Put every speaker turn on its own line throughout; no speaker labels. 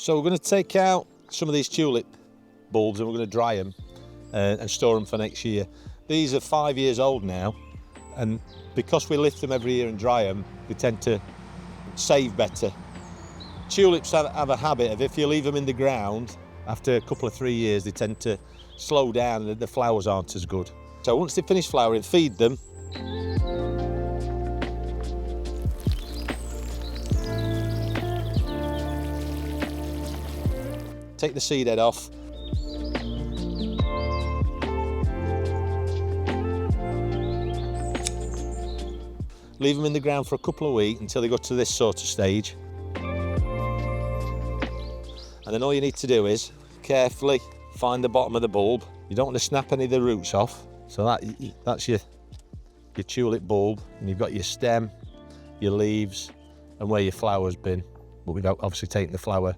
So we're going to take out some of these tulip bulbs and we're going to dry them and store them for next year. These are 5 years old now, and because we lift them every year and dry them, they tend to save better. Tulips have a habit of, if you leave them in the ground, after a couple of 3 years, they tend to slow down and the flowers aren't as good. So once they finish flowering, feed them. Take the seed head off. Leave them in the ground for a couple of weeks until they go to this sort of stage. And then all you need to do is carefully find the bottom of the bulb. You don't want to snap any of the roots off. So that's your tulip bulb, and you've got your stem, your leaves, and where your flower's been. But we've obviously taken the flower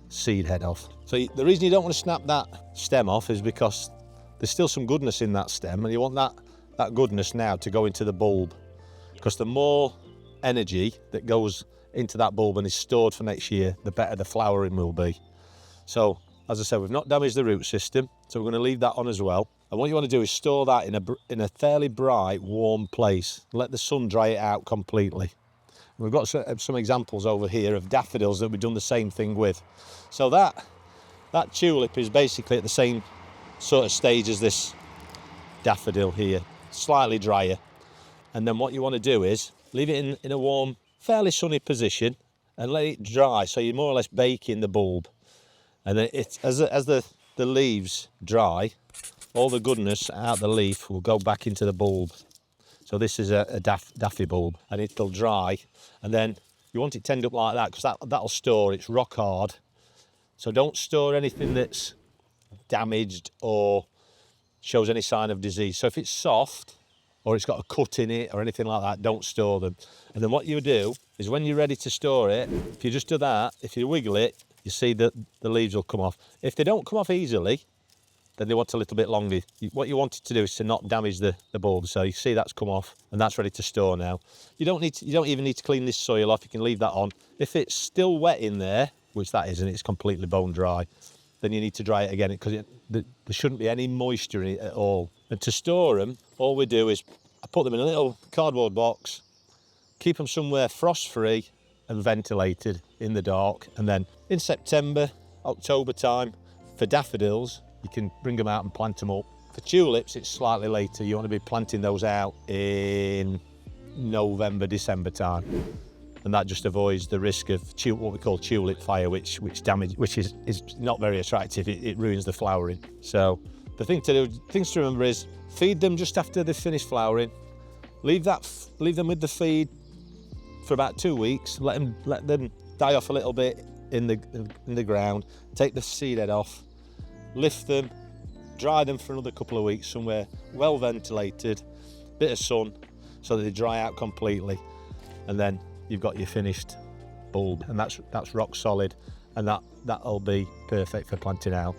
seed head off. So the reason you don't want to snap that stem off is because there's still some goodness in that stem, and you want that goodness now to go into the bulb. Because the more energy that goes into that bulb and is stored for next year, the better the flowering will be. So, as I said, we've not damaged the root system, so we're going to leave that on as well. And what you want to do is store that in a fairly bright, warm place. Let the sun dry it out completely. And we've got some examples over here of daffodils that we've done the same thing with. So that tulip is basically at the same sort of stage as this daffodil here, slightly drier. And then what you want to do is leave it in a warm, fairly sunny position and let it dry, so you're more or less baking the bulb. And then as the leaves dry, all the goodness out the leaf will go back into the bulb. So this is a daffy bulb, and it'll dry. And then you want it to end up like that, because that'll store. It's rock hard. So don't store anything that's damaged or shows any sign of disease. So if it's soft, or it's got a cut in it or anything like that, don't store them. And then what you do is, when you're ready to store it, if you just do that, if you wiggle it, you see that the leaves will come off. If they don't come off easily, then they want a little bit longer. What you want it to do is to not damage the bulb. So you see that's come off, and that's ready to store now. You don't even need to clean this soil off. You can leave that on. If it's still wet in there, which that isn't, it's completely bone dry, then you need to dry it again, because there shouldn't be any moisture in it at all. And to store them, all we do is I put them in a little cardboard box, keep them somewhere frost-free and ventilated in the dark. And then in September, October time, for daffodils, you can bring them out and plant them up. For tulips, it's slightly later. You want to be planting those out in November, December time. And that just avoids the risk of what we call tulip fire, which is not very attractive. It ruins the flowering. So the things to remember is feed them just after they finish flowering. Leave them with the feed for about 2 weeks. Let them die off a little bit in the ground. Take the seed head off. Lift them. Dry them for another couple of weeks somewhere well ventilated, bit of sun, so that they dry out completely. And then you've got your finished bulb, and that's rock solid, and that'll be perfect for planting out.